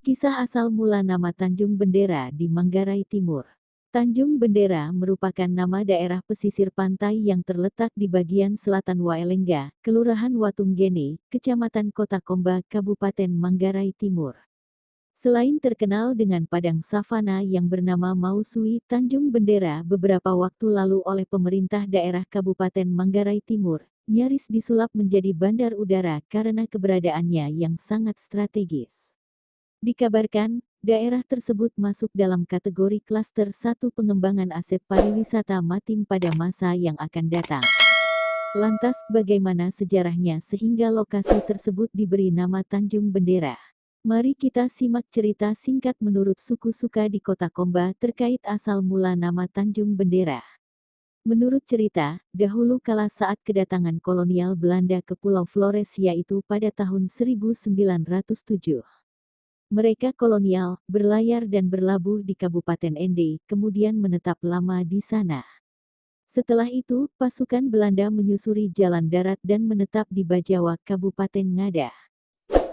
Kisah asal mula nama Tanjung Bendera di Manggarai Timur. Tanjung Bendera merupakan nama daerah pesisir pantai yang terletak di bagian selatan Waelengga, Kelurahan Watunggene, Kecamatan Kota Komba, Kabupaten Manggarai Timur. Selain terkenal dengan padang savana yang bernama Mausui, Tanjung Bendera beberapa waktu lalu oleh pemerintah daerah Kabupaten Manggarai Timur, nyaris disulap menjadi bandar udara karena keberadaannya yang sangat strategis. Dikabarkan, daerah tersebut masuk dalam kategori klaster 1 pengembangan aset pariwisata Matim pada masa yang akan datang. Lantas, bagaimana sejarahnya sehingga lokasi tersebut diberi nama Tanjung Bendera? Mari kita simak cerita singkat menurut suku Suka di Kota Komba terkait asal mula nama Tanjung Bendera. Menurut cerita, dahulu kala saat kedatangan kolonial Belanda ke Pulau Flores yaitu pada tahun 1907. Mereka kolonial, berlayar dan berlabuh di Kabupaten Ende, kemudian menetap lama di sana. Setelah itu, pasukan Belanda menyusuri jalan darat dan menetap di Bajawa, Kabupaten Ngada.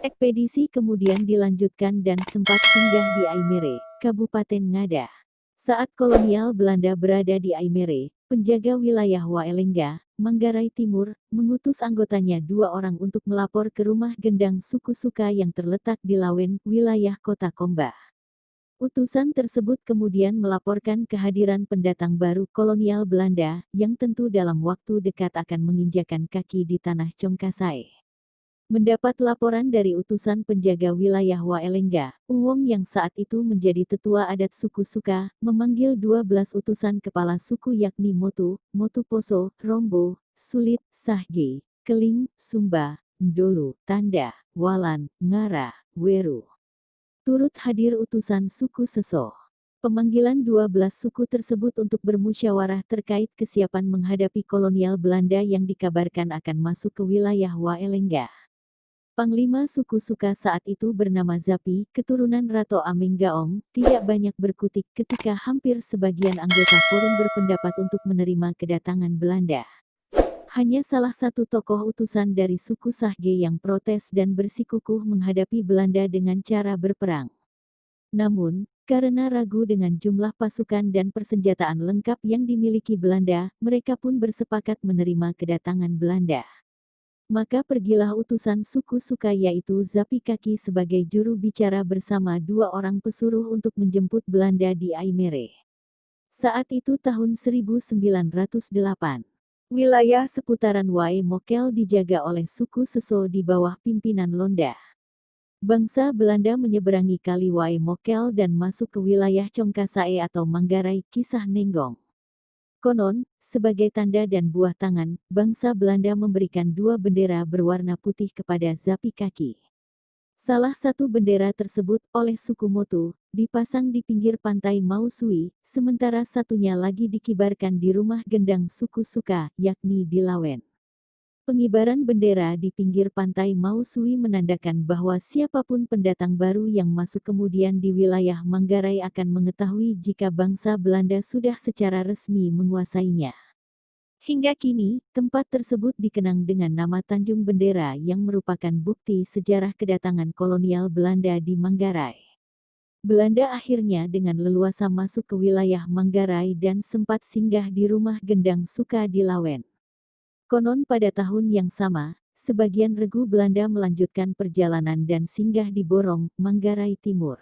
Ekspedisi kemudian dilanjutkan dan sempat singgah di Aimere, Kabupaten Ngada. Saat kolonial Belanda berada di Aimere, penjaga wilayah Waelengga, Manggarai Timur, mengutus anggotanya 2 orang untuk melapor ke rumah gendang suku Suka yang terletak di Lawen, wilayah Kota Komba. Utusan tersebut kemudian melaporkan kehadiran pendatang baru kolonial Belanda, yang tentu dalam waktu dekat akan menginjakan kaki di tanah Congkasai. Mendapat laporan dari utusan penjaga wilayah Waelengga, Uwong yang saat itu menjadi tetua adat suku Suka, memanggil 12 utusan kepala suku yakni Motu, Motu Poso, Rombo, Sulit, Sahge, Keling, Sumba, Ndolu, Tanda, Walan, Ngara, Weru. Turut hadir utusan suku Seso. Pemanggilan 12 suku tersebut untuk bermusyawarah terkait kesiapan menghadapi kolonial Belanda yang dikabarkan akan masuk ke wilayah Waelengga. Panglima suku Suka saat itu bernama Zapi, keturunan Rato Amenggaong, tidak banyak berkutik ketika hampir sebagian anggota forum berpendapat untuk menerima kedatangan Belanda. Hanya salah satu tokoh utusan dari suku Sahge yang protes dan bersikukuh menghadapi Belanda dengan cara berperang. Namun, karena ragu dengan jumlah pasukan dan persenjataan lengkap yang dimiliki Belanda, mereka pun bersepakat menerima kedatangan Belanda. Maka pergilah utusan suku Suka yaitu Zapi Kaki sebagai juru bicara bersama 2 orang pesuruh untuk menjemput Belanda di Aimere. Saat itu tahun 1908. Wilayah seputaran Wae Mokel dijaga oleh suku Seso di bawah pimpinan Londa. Bangsa Belanda menyeberangi kali Wae Mokel dan masuk ke wilayah Congkasai atau Manggarai, kisah Nenggong. Konon, sebagai tanda dan buah tangan, bangsa Belanda memberikan 2 bendera berwarna putih kepada Zapi Kaki. Salah satu bendera tersebut, oleh suku Motu, dipasang di pinggir pantai Mausui, sementara satunya lagi dikibarkan di rumah gendang suku Suka, yakni di Lawen. Pengibaran bendera di pinggir pantai Mausui menandakan bahwa siapapun pendatang baru yang masuk kemudian di wilayah Manggarai akan mengetahui jika bangsa Belanda sudah secara resmi menguasainya. Hingga kini, tempat tersebut dikenang dengan nama Tanjung Bendera yang merupakan bukti sejarah kedatangan kolonial Belanda di Manggarai. Belanda akhirnya dengan leluasa masuk ke wilayah Manggarai dan sempat singgah di rumah gendang Suka di Lawen. Konon pada tahun yang sama, sebagian regu Belanda melanjutkan perjalanan dan singgah di Borong, Manggarai Timur.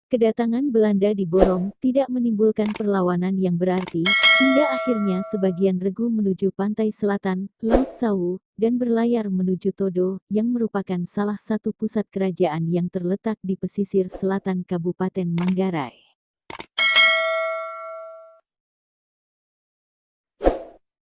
Kedatangan Belanda di Borong tidak menimbulkan perlawanan yang berarti, hingga akhirnya sebagian regu menuju pantai selatan, Laut Sawu, dan berlayar menuju Todo, yang merupakan salah satu pusat kerajaan yang terletak di pesisir selatan Kabupaten Manggarai.